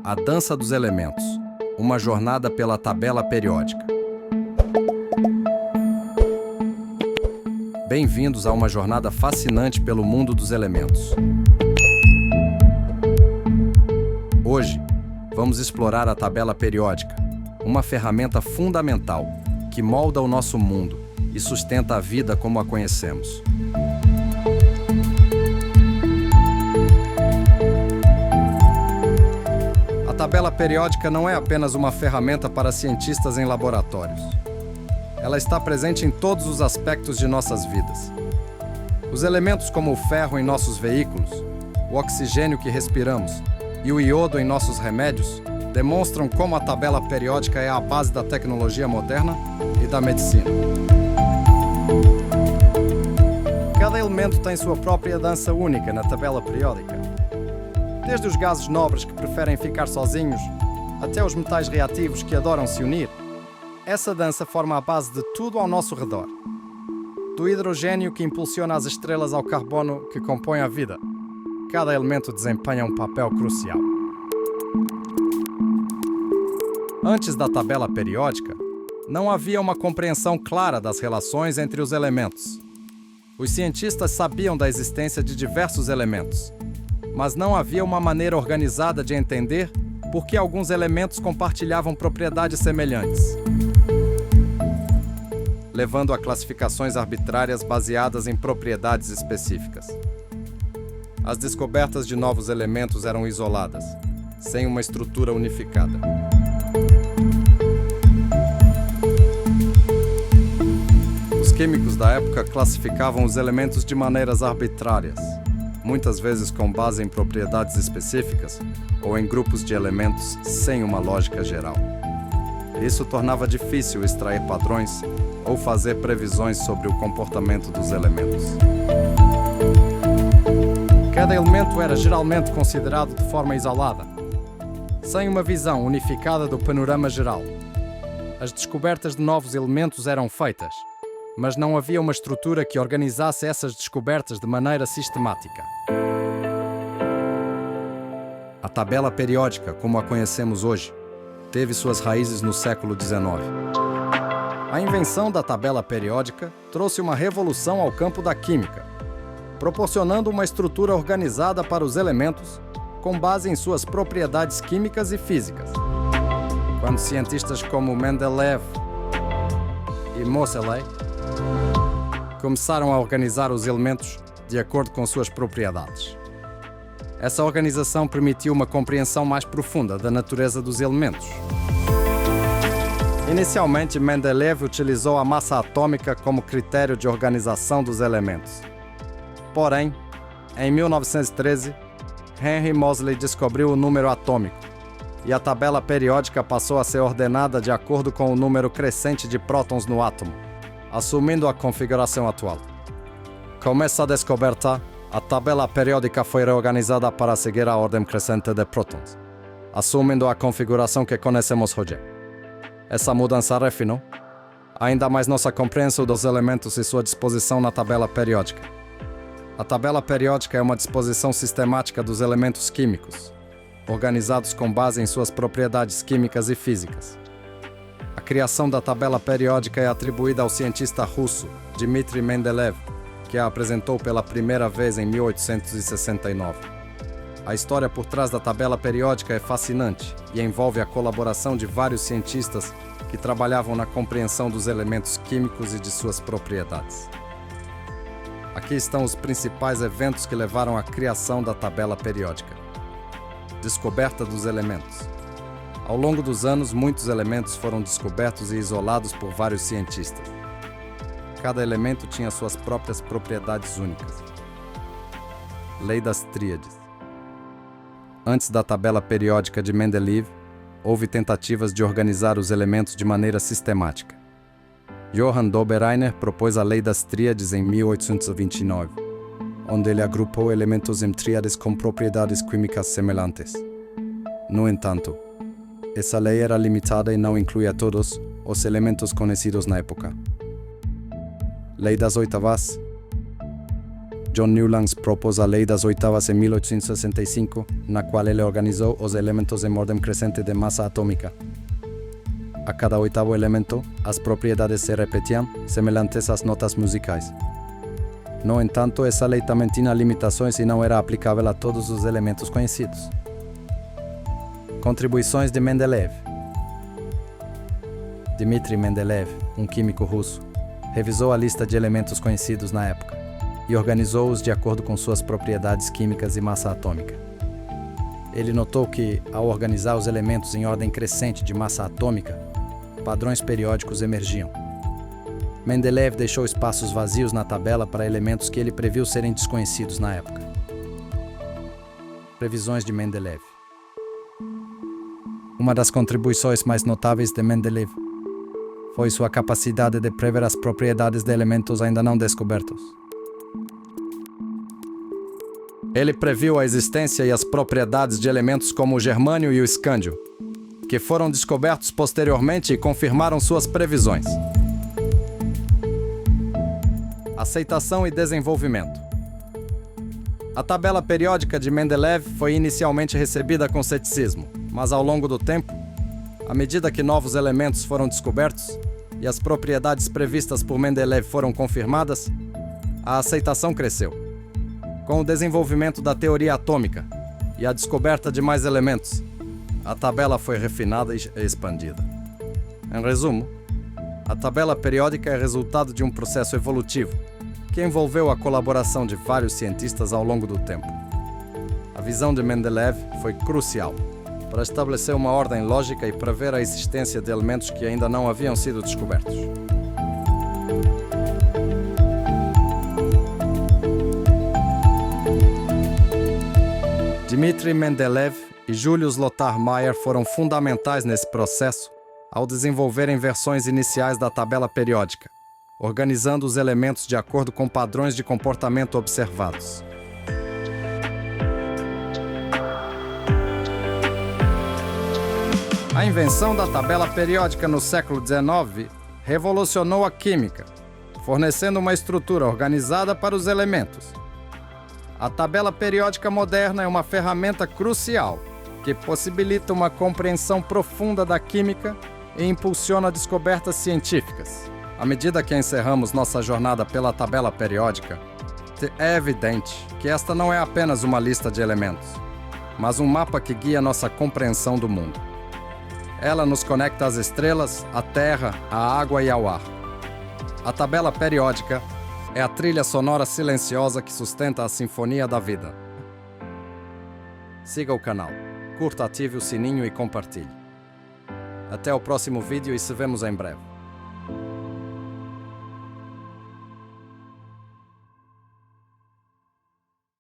A Dança dos Elementos, uma jornada pela tabela periódica. Bem-vindos a uma jornada fascinante pelo mundo dos elementos. Hoje, vamos explorar a tabela periódica, uma ferramenta fundamental que molda o nosso mundo e sustenta a vida como a conhecemos. A tabela periódica não é apenas uma ferramenta para cientistas em laboratórios. Ela está presente em todos os aspectos de nossas vidas. Os elementos como o ferro em nossos veículos, o oxigênio que respiramos e o iodo em nossos remédios demonstram como a tabela periódica é a base da tecnologia moderna e da medicina. Cada elemento tem sua própria dança única na tabela periódica. Desde os gases nobres que preferem ficar sozinhos, até os metais reativos que adoram se unir, essa dança forma a base de tudo ao nosso redor. Do hidrogênio que impulsiona as estrelas ao carbono que compõe a vida, cada elemento desempenha um papel crucial. Antes da tabela periódica, não havia uma compreensão clara das relações entre os elementos. Os cientistas sabiam da existência de diversos elementos, mas não havia uma maneira organizada de entender por que alguns elementos compartilhavam propriedades semelhantes, levando a classificações arbitrárias baseadas em propriedades específicas. As descobertas de novos elementos eram isoladas, sem uma estrutura unificada. Os químicos da época classificavam os elementos de maneiras arbitrárias, muitas vezes com base em propriedades específicas ou em grupos de elementos sem uma lógica geral. Isso tornava difícil extrair padrões ou fazer previsões sobre o comportamento dos elementos. Cada elemento era geralmente considerado de forma isolada, sem uma visão unificada do panorama geral. As descobertas de novos elementos eram feitas, mas não havia uma estrutura que organizasse essas descobertas de maneira sistemática. A tabela periódica, como a conhecemos hoje, teve suas raízes no século XIX. A invenção da tabela periódica trouxe uma revolução ao campo da química, proporcionando uma estrutura organizada para os elementos com base em suas propriedades químicas e físicas. Quando cientistas como Mendeleev e Moseley começaram a organizar os elementos de acordo com suas propriedades. Essa organização permitiu uma compreensão mais profunda da natureza dos elementos. Inicialmente, Mendeleev utilizou a massa atômica como critério de organização dos elementos. Porém, em 1913, Henry Moseley descobriu o número atômico, e a tabela periódica passou a ser ordenada de acordo com o número crescente de prótons no átomo, assumindo a configuração atual. Com essa descoberta, a tabela periódica foi reorganizada para seguir a ordem crescente de prótons, assumindo a configuração que conhecemos hoje. Essa mudança refinou ainda mais nossa compreensão dos elementos e sua disposição na tabela periódica. A tabela periódica é uma disposição sistemática dos elementos químicos, organizados com base em suas propriedades químicas e físicas. A criação da tabela periódica é atribuída ao cientista russo Dmitry Mendeleev, que a apresentou pela primeira vez em 1869. A história por trás da tabela periódica é fascinante e envolve a colaboração de vários cientistas que trabalhavam na compreensão dos elementos químicos e de suas propriedades. Aqui estão os principais eventos que levaram à criação da tabela periódica. Descoberta dos elementos. Ao longo dos anos, muitos elementos foram descobertos e isolados por vários cientistas. Cada elemento tinha suas próprias propriedades únicas. Lei das Tríades. Antes da tabela periódica de Mendeleev, houve tentativas de organizar os elementos de maneira sistemática. Johann Dobereiner propôs a Lei das Tríades em 1829, onde ele agrupou elementos em tríades com propriedades químicas semelhantes. No entanto, essa lei era limitada e não incluía todos os elementos conhecidos na época. Lei das Oitavas. John Newlands propôs a Lei das Oitavas em 1865, na qual ele organizou os elementos em ordem crescente de massa atômica. A cada oitavo elemento, as propriedades se repetiam, semelhantes às notas musicais. No entanto, essa lei também tinha limitações e não era aplicável a todos os elementos conhecidos. Contribuições de Mendeleev. Dmitri Mendeleev, um químico russo, revisou a lista de elementos conhecidos na época e organizou-os de acordo com suas propriedades químicas e massa atômica. Ele notou que, ao organizar os elementos em ordem crescente de massa atômica, padrões periódicos emergiam. Mendeleev deixou espaços vazios na tabela para elementos que ele previu serem desconhecidos na época. Previsões de Mendeleev. Uma das contribuições mais notáveis de Mendeleev foi sua capacidade de prever as propriedades de elementos ainda não descobertos. Ele previu a existência e as propriedades de elementos como o germânio e o escândio, que foram descobertos posteriormente e confirmaram suas previsões. Aceitação e desenvolvimento. A tabela periódica de Mendeleev foi inicialmente recebida com ceticismo, mas ao longo do tempo, à medida que novos elementos foram descobertos e as propriedades previstas por Mendeleev foram confirmadas, a aceitação cresceu. Com o desenvolvimento da teoria atômica e a descoberta de mais elementos, a tabela foi refinada e expandida. Em resumo, a tabela periódica é resultado de um processo evolutivo que envolveu a colaboração de vários cientistas ao longo do tempo. A visão de Mendeleev foi crucial para estabelecer uma ordem lógica e prever a existência de elementos que ainda não haviam sido descobertos. Dmitri Mendeleev e Julius Lothar Meyer foram fundamentais nesse processo ao desenvolverem versões iniciais da tabela periódica, organizando os elementos de acordo com padrões de comportamento observados. A invenção da tabela periódica no século XIX revolucionou a química, fornecendo uma estrutura organizada para os elementos. A tabela periódica moderna é uma ferramenta crucial que possibilita uma compreensão profunda da química e impulsiona descobertas científicas. À medida que encerramos nossa jornada pela tabela periódica, é evidente que esta não é apenas uma lista de elementos, mas um mapa que guia nossa compreensão do mundo. Ela nos conecta às estrelas, à terra, à água e ao ar. A tabela periódica é a trilha sonora silenciosa que sustenta a sinfonia da vida. Siga o canal, curta, ative o sininho e compartilhe. Até o próximo vídeo e se vemos em breve.